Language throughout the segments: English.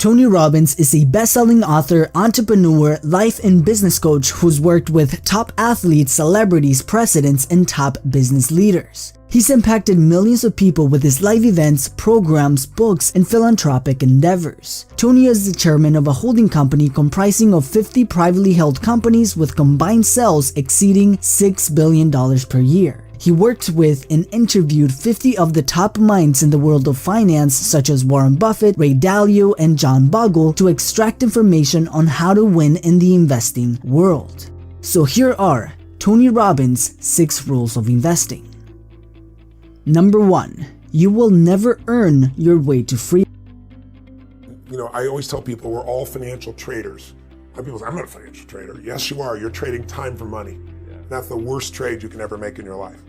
Tony Robbins is a best-selling author, entrepreneur, life and business coach who's worked with top athletes, celebrities, presidents, and top business leaders. He's impacted millions of people with his live events, programs, books, and philanthropic endeavors. Tony is the chairman of a holding company comprising of 50 privately held companies with combined sales exceeding $6 billion per year. He worked with and interviewed 50 of the top minds in the world of finance such as Warren Buffett, Ray Dalio, and John Bogle to extract information on how to win in the investing world. So here are Tony Robbins' 6 rules of investing. Number 1. You will never earn your way to freedom. You know, I always tell people we're all financial traders. People say, I'm not a financial trader. Yes, you are. You're trading time for money. That's the worst trade you can ever make in your life.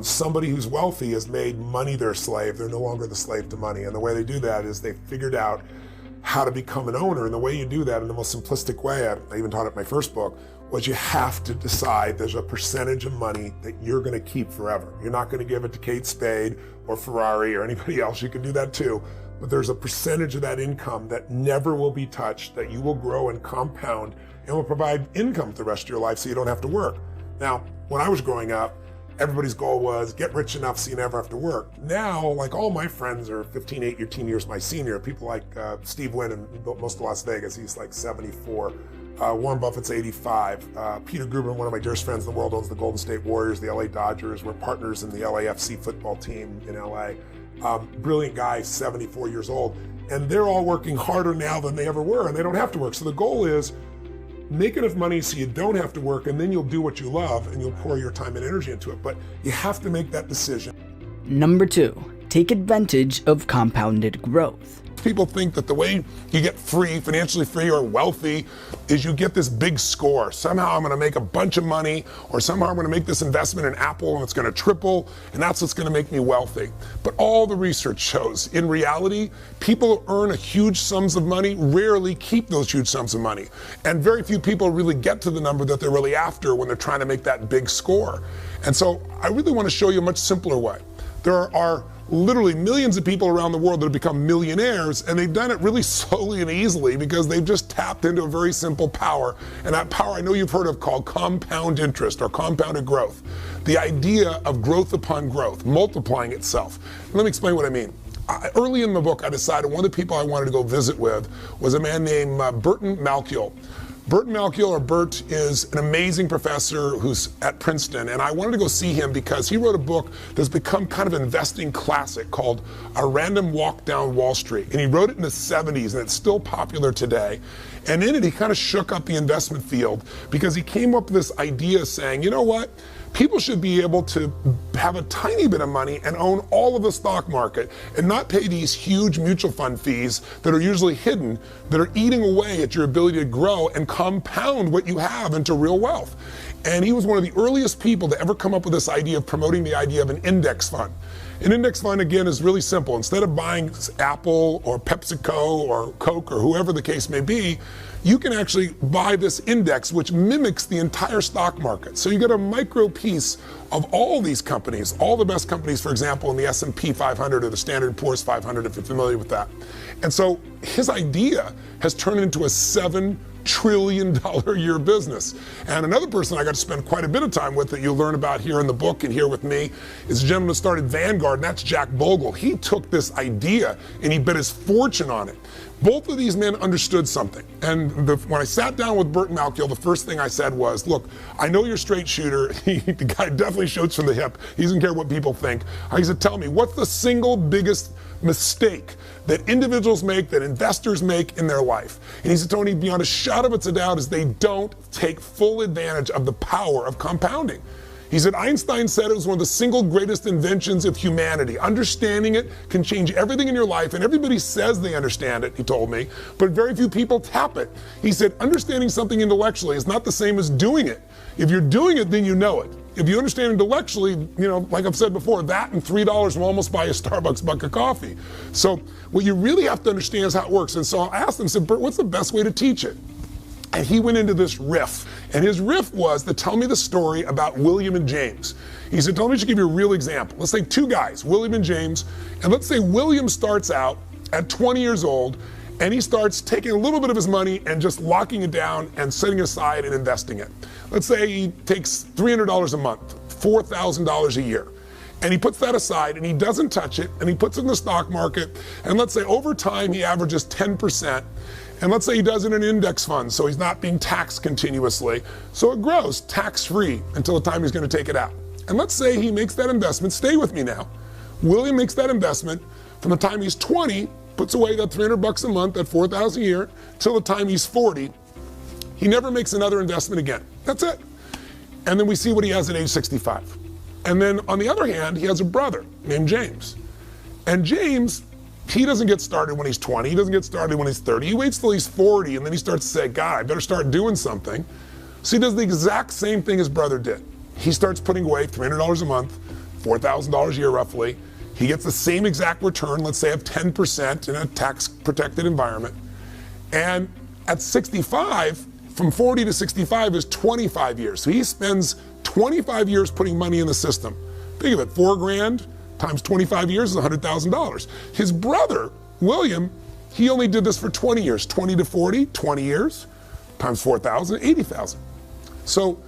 Somebody who's wealthy has made money their slave. They're no longer the slave to money. And the way they do that is they figured out how to become an owner. And the way you do that in the most simplistic way, I even taught it in my first book, was you have to decide there's a percentage of money that you're going to keep forever. You're not going to give it to Kate Spade or Ferrari or anybody else. You can do that too. But there's a percentage of that income that never will be touched, that you will grow and compound and will provide income the rest of your life so you don't have to work. Now, when I was growing up, everybody's goal was get rich enough so you never have to work. Now, like all my friends are 15, 18 years my senior. People like Steve Wynn in most of Las Vegas, he's like 74. Warren Buffett's 85. Peter Gruber, one of my dearest friends in the world, owns the Golden State Warriors, the LA Dodgers. We're partners in the LAFC football team in LA. Brilliant guy, 74 years old. And they're all working harder now than they ever were, and they don't have to work. So the goal is make enough money so you don't have to work, and then you'll do what you love and you'll pour your time and energy into it. But you have to make that decision. Number 2. Take advantage of compounded growth. People think that the way you get free, financially free or wealthy, is you get this big score. Somehow I'm going to make a bunch of money, or somehow I'm going to make this investment in Apple and it's going to triple, and that's what's going to make me wealthy. But all the research shows, in reality, people who earn huge sums of money rarely keep those huge sums of money. And very few people really get to the number that they're really after when they're trying to make that big score. And so I really want to show you a much simpler way. There are literally millions of people around the world that have become millionaires, and they've done it really slowly and easily because they've just tapped into a very simple power. And that power I know you've heard of called compound interest or compounded growth. The idea of growth upon growth, multiplying itself. Let me explain what I mean. Early in the book, I decided one of the people I wanted to go visit with was a man named Burton Malkiel. Burton Malkiel, or Bert, is an amazing professor who's at Princeton, and I wanted to go see him because he wrote a book that's become kind of an investing classic called A Random Walk Down Wall Street. And he wrote it in the 70s, and it's still popular today. And in it, he kind of shook up the investment field because he came up with this idea saying, you know what? People should be able to have a tiny bit of money and own all of the stock market and not pay these huge mutual fund fees that are usually hidden, that are eating away at your ability to grow and compound what you have into real wealth. And he was one of the earliest people to ever come up with this idea of promoting the idea of an index fund. An index fund, again, is really simple. Instead of buying Apple or PepsiCo or Coke or whoever the case may be, you can actually buy this index which mimics the entire stock market. So you get a micro piece of all these companies, all the best companies, for example, in the S&P 500 or the Standard & Poor's 500, if you're familiar with that. And so his idea has turned into a $7 trillion a year business. And another person I got to spend quite a bit of time with that you'll learn about here in the book and here with me is a gentleman who started Vanguard, and that's Jack Bogle. He took this idea and he bet his fortune on it. Both of these men understood something. And when I sat down with Burton Malkiel, the first thing I said was, look, I know you're a straight shooter. The guy definitely shoots from the hip. He doesn't care what people think. I said, tell me, what's the single biggest mistake that individuals make, that investors make in their life? And he said, Tony, beyond a shadow of a doubt, is they don't take full advantage of the power of compounding. He said, Einstein said it was one of the single greatest inventions of humanity. Understanding it can change everything in your life, and everybody says they understand it, he told me, but very few people tap it. He said, understanding something intellectually is not the same as doing it. If you're doing it, then you know it. If you understand intellectually, you know, like I've said before, that and $3 will almost buy a Starbucks buck of coffee. So what you really have to understand is how it works. And so I asked him, I said, Bert, what's the best way to teach it? And he went into this riff. And his riff was to tell me the story about William and James. He said, let me just give you a real example. Let's say two guys, William and James, and let's say William starts out at 20 years old And he starts taking a little bit of his money and just locking it down and setting it aside and investing it. Let's say he takes $300 a month, $4,000 a year. And he puts that aside and he doesn't touch it and he puts it in the stock market. And let's say over time he averages 10%. And let's say he does it in an index fund, so he's not being taxed continuously. So it grows tax-free until the time he's going to take it out. And let's say he makes that investment, stay with me now. William makes that investment from the time he's 20, puts away that $300 a month, that $4,000 a year, till the time he's 40. He never makes another investment again. That's it. And then we see what he has at age 65. And then on the other hand, he has a brother named James. And James, he doesn't get started when he's 20, he doesn't get started when he's 30, he waits till he's 40 and then he starts to say, God, I better start doing something. So he does the exact same thing his brother did. He starts putting away $300 a month, $4,000 a year roughly. He gets the same exact return, let's say of 10% in a tax protected environment. And at 65, from 40 to 65 is 25 years. So he spends 25 years putting money in the system. Think of it, $4,000 times 25 years is $100,000. His brother, William, he only did this for 20 years, 20 to 40, 20 years, times 4,000, 80,000. So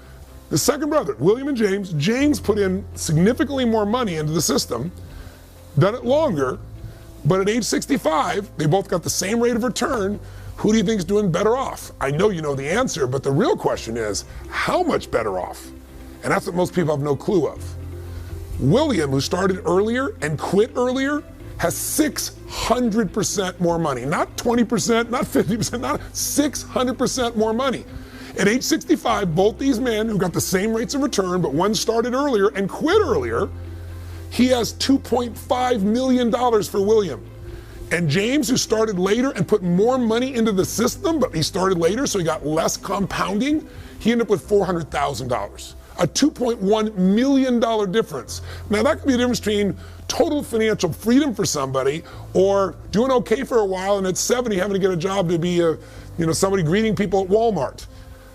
the second brother, William and James put in significantly more money into the system, done it longer, but at age 65, they both got the same rate of return. Who do you think is doing better off? I know you know the answer, but the real question is, how much better off? And that's what most people have no clue of. William, who started earlier and quit earlier, has 600% more money. Not 20%, not 50%, not 600% more money. At age 65, both these men who got the same rates of return, but one started earlier and quit earlier, he has $2.5 million for William. And James, who started later and put more money into the system, but he started later, so he got less compounding, he ended up with $400,000. A $2.1 million difference. Now that could be the difference between total financial freedom for somebody or doing okay for a while and at 70 having to get a job to be somebody greeting people at Walmart.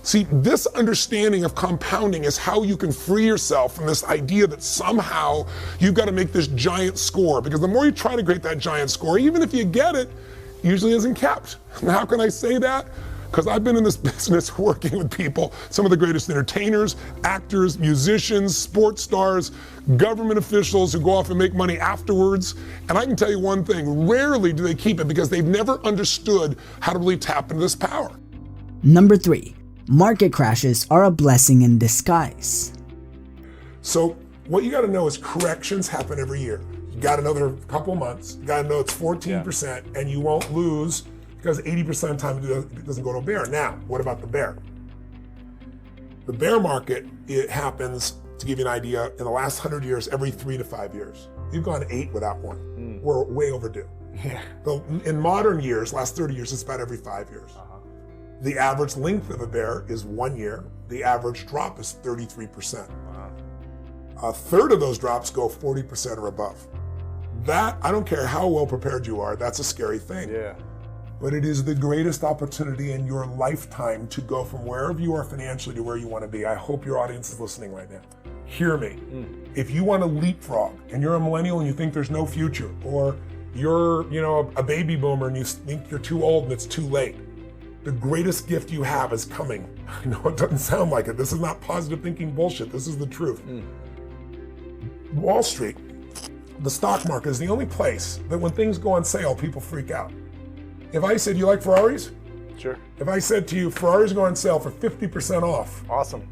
See, this understanding of compounding is how you can free yourself from this idea that somehow you've got to make this giant score, because the more you try to create that giant score, even if you get it, usually isn't kept. And how can I say that? Because I've been in this business working with people, some of the greatest entertainers, actors, musicians, sports stars, government officials who go off and make money afterwards. And I can tell you one thing, rarely do they keep it because they've never understood how to really tap into this power. Number 3, market crashes are a blessing in disguise. So what you got to know is corrections happen every year. You got to know they're a couple months. You got to know it's 14% and you won't lose because 80% of the time it doesn't go to a bear. Now, what about the bear? The bear market, it happens, to give you an idea, in the last 100 years, every 3 to 5 years. We've gone 8 without one. We're way overdue. Yeah. So in modern years, last 30 years, it's about every 5 years. The average length of a bear is 1 year. The average drop is 33%. Wow. A third of those drops go 40% or above. That, I don't care how well prepared you are, that's a scary thing. Yeah. But it is the greatest opportunity in your lifetime to go from wherever you are financially to where you want to be. I hope your audience is listening right now. Hear me. If you want to leapfrog and you're a millennial and you think there's no future, or you're, a baby boomer and you think you're too old and it's too late, the greatest gift you have is coming. I know it doesn't sound like it. This is not positive thinking bullshit. This is the truth. Wall Street, the stock market, is the only place that when things go on sale, people freak out. If I said, you like Ferraris? Sure. If I said to you, Ferraris go on sale for 50% off. Awesome.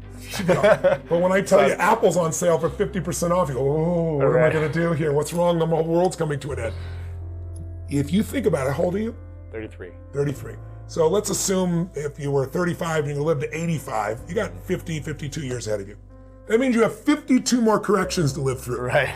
But when I tell you Apple's on sale for 50% off, you go, oh, what am I going to do here? What's wrong? The whole world's coming to an end. If you think about it, how old are you? 33. 33. So let's assume if you were 35 and you lived to 85, you got 50, 52 years ahead of you. That means you have 52 more corrections to live through. Right.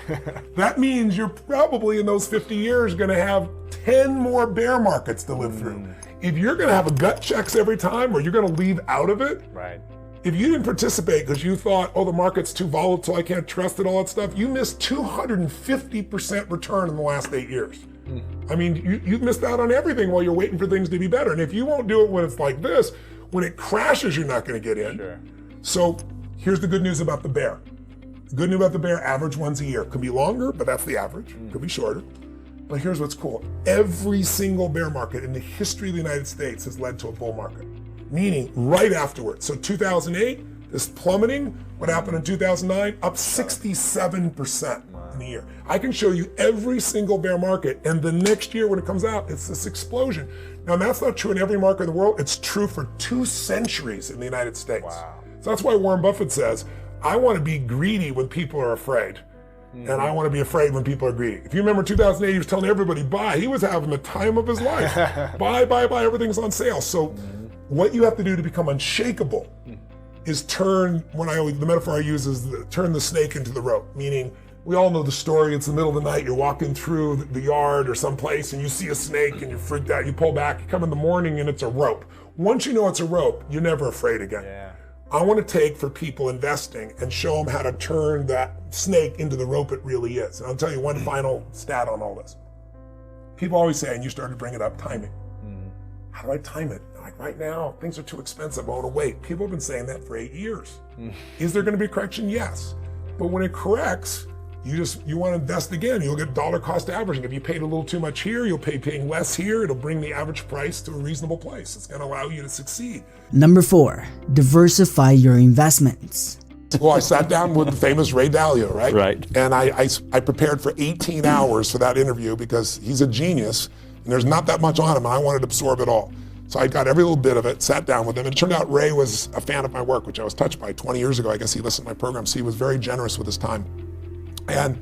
That means you're probably in those 50 years going to have 10 more bear markets to live through. If you're going to have a gut checks every time, or you're going to leave out of it, Right. if you didn't participate because you thought, oh, the market's too volatile, I can't trust it, all that stuff, you missed 250% return in the last 8 years. I mean, you've missed out on everything while you're waiting for things to be better. And if you won't do it when it's like this, when it crashes, you're not going to get in. Sure. So here's the good news about the bear. The good news about the bear, average ones a year. Could be longer, but that's the average. Could be shorter. Well, here's what's cool. Every single bear market in the history of the United States has led to a bull market, meaning right afterwards. So 2008, this plummeting, what happened in 2009? Up 67% in a year. I can show you every single bear market, and the next year when it comes out, it's this explosion. Now, that's not true in every market in the world. It's true for 2 centuries in the United States. Wow. So that's why Warren Buffett says, I want to be greedy when people are afraid. And I want to be afraid when people are greedy. If you remember 2008, he was telling everybody, buy. He was having the time of his life. Buy, everything's on sale. So what you have to do to become unshakable is turn, the metaphor I use is turn the snake into the rope, meaning we all know the story. It's the middle of the night, you're walking through the yard or someplace and you see a snake and you're freaked out, you pull back, you come in the morning and it's a rope. Once you know it's a rope, you're never afraid again. Yeah. I want to take for people investing and show them how to turn that snake into the rope it really is. And I'll tell you one final stat on all this. People always say, and you started to bring it up, timing. How do I time it? Like right now, things are too expensive, I want to wait. People have been saying that for 8 years. Is there going to be a correction? Yes. But when it corrects, you want to invest again. You'll get dollar cost averaging. If you paid a little too much here, you'll paying less here. It'll bring the average price to a reasonable place. It's going to allow you to succeed. Number 4, diversify your investments. Well, I sat down with the famous Ray Dalio, right? Right. And I prepared for 18 hours for that interview because he's a genius and there's not that much on him and I wanted to absorb it all. So I got every little bit of it, sat down with him, and it turned out Ray was a fan of my work, which I was touched by 20 years ago. I guess he listened to my programs. He was very generous with his time. And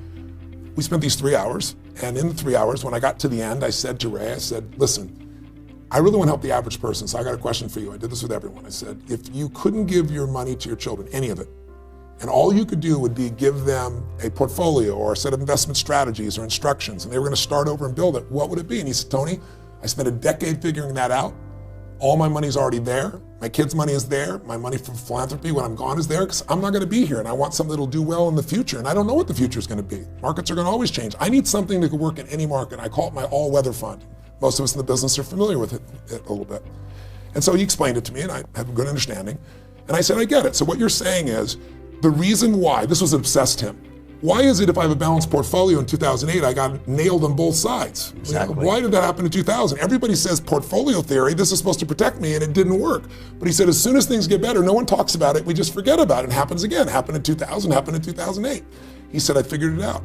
we spent these 3 hours, and in the 3 hours, when I got to the end, I said to Ray, I said, listen, I really want to help the average person, so I got a question for you. I did this with everyone. I said, if you couldn't give your money to your children, any of it, and all you could do would be give them a portfolio or a set of investment strategies or instructions, and they were going to start over and build it, what would it be? And he said, Tony, I spent a decade figuring that out. All my money's already there. My kids' money is there. My money from philanthropy when I'm gone is there because I'm not going to be here and I want something that'll do well in the future. And I don't know what the future is going to be. Markets are going to always change. I need something that could work in any market. I call it my all-weather fund. Most of us in the business are familiar with it a little bit. And so he explained it to me and I have a good understanding. And I said, I get it. So what you're saying is the reason why, this was obsessed him. Why is it if I have a balanced portfolio in 2008, I got nailed on both sides? Exactly. Why did that happen in 2000? Everybody says portfolio theory, this is supposed to protect me, and it didn't work. But he said, as soon as things get better, no one talks about it, we just forget about it. It happens again. It happened in 2000, happened in 2008. He said, I figured it out.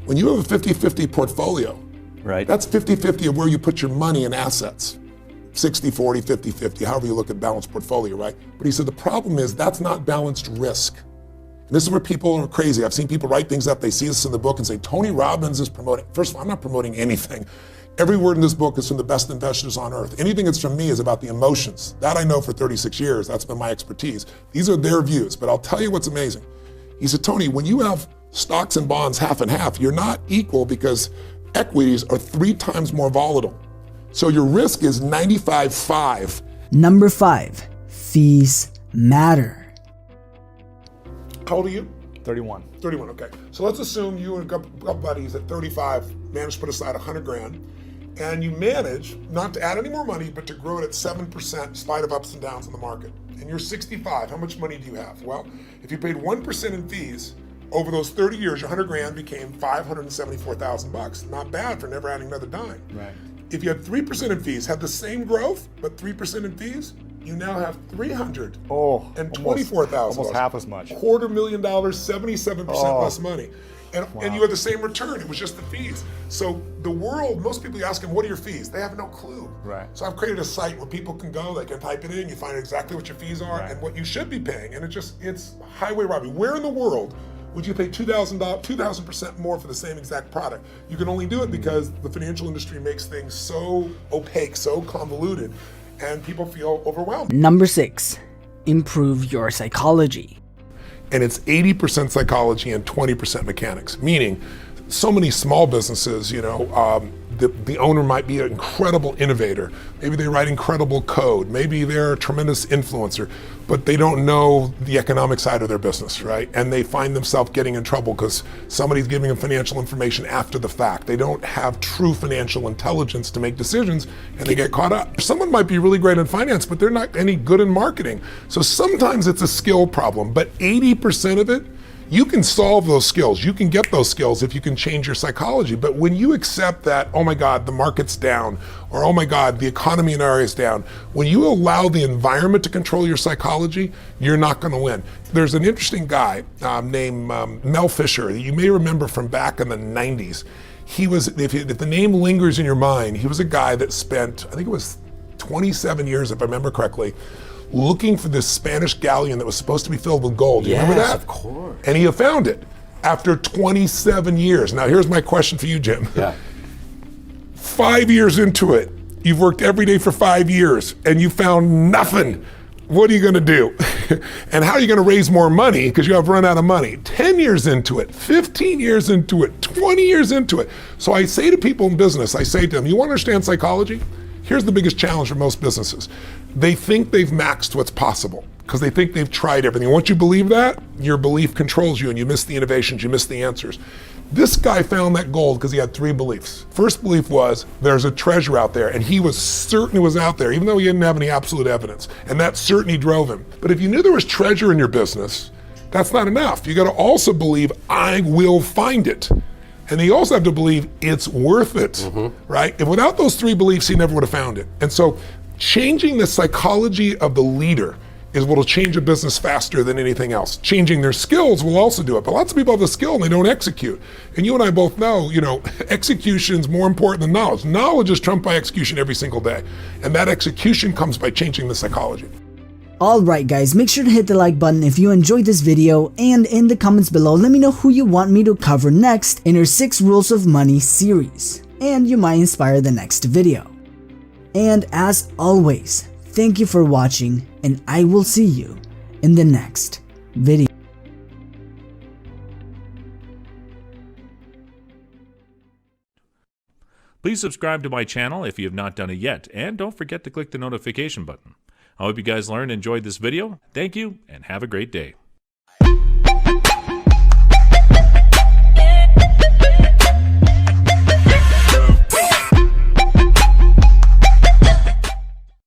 When you have a 50-50 portfolio, Right. that's 50-50 of where you put your money and assets. 60-40, 50-50, however you look at balanced portfolio, right? But he said, the problem is that's not balanced risk. This is where people are crazy. I've seen people write things up. They see this in the book and say, Tony Robbins is promoting. First of all, I'm not promoting anything. Every word in this book is from the best investors on earth. Anything that's from me is about the emotions. That I know for 36 years. That's been my expertise. These are their views, but I'll tell you what's amazing. He said, Tony, when you have stocks and bonds half and half, you're not equal because equities are 3 times more volatile. So your risk is 95-5. Number 5, fees matter. How old are you? 31. 31, okay. So let's assume you and a couple buddies at 35 managed to put aside 100 grand, and you manage not to add any more money, but to grow it at 7% in spite of ups and downs in the market. And you're 65, how much money do you have? Well, if you paid 1% in fees, over those 30 years, your 100 grand became 574,000 bucks. Not bad for never adding another dime. Right. If you had 3% in fees, had the same growth, but 3% in fees, you now have $324,000. Almost half as much. $250,000, 77% less money. And you had the same return, it was just the fees. So the world, most people ask them, what are your fees? They have no clue. Right. So I've created a site where people can go, they can type it in, you find exactly what your fees are Right. and what you should be paying. And it's highway robbery. Where in the world would you pay $2,000% more for the same exact product? You can only do it because the financial industry makes things so opaque, so convoluted, and people feel overwhelmed. Number 6, improve your psychology. And it's 80% psychology and 20% mechanics, meaning so many small businesses, the owner might be an incredible innovator. Maybe they write incredible code. Maybe they're a tremendous influencer, but they don't know the economic side of their business, right? And they find themselves getting in trouble because somebody's giving them financial information after the fact. They don't have true financial intelligence to make decisions and they get caught up. Someone might be really great in finance, but they're not any good in marketing. So sometimes it's a skill problem, but 80% of it, You can solve those skills. You can get those skills if you can change your psychology. But when you accept that, oh my God, the market's down, or oh my God, the economy in our area is down, when you allow the environment to control your psychology, you're not going to win. There's an interesting guy named Mel Fisher that you may remember from back in the 90s. He was, if the name lingers in your mind, he was a guy that spent, I think it was 27 years, if I remember correctly, looking for this Spanish galleon that was supposed to be filled with gold. Do you remember that? Yes, of course. And he found it after 27 years. Now here's my question for you, Jim. Yeah. 5 years into it, you've worked every day for 5 years and you found nothing. What are you gonna do? And how are you gonna raise more money because you have run out of money? 10 years into it, 15 years into it, 20 years into it. So I say to people in business, I say to them, you wanna understand psychology? Here's the biggest challenge for most businesses. They think they've maxed what's possible because they think they've tried everything. Once you believe that, your belief controls you and you miss the innovations, you miss the answers. This guy found that gold because he had 3 beliefs. First belief was there's a treasure out there, and he was certain it was out there, even though he didn't have any absolute evidence. And that certainty drove him. But if you knew there was treasure in your business, that's not enough. You got to also believe I will find it. And you also have to believe it's worth it, right? And without those 3 beliefs, he never would have found it. And so changing the psychology of the leader is what will change a business faster than anything else. Changing their skills will also do it. But lots of people have the skill and they don't execute. And you and I both know, execution is more important than knowledge. Knowledge is trumped by execution every single day. And that execution comes by changing the psychology. Alright guys, make sure to hit the like button if you enjoyed this video, and in the comments below let me know who you want me to cover next in our 6 Rules of Money series, and you might inspire the next video. And as always, thank you for watching, and I will see you in the next video. Please subscribe to my channel if you have not done it yet, and don't forget to click the notification button. I hope you guys learned and enjoyed this video. Thank you, and have a great day.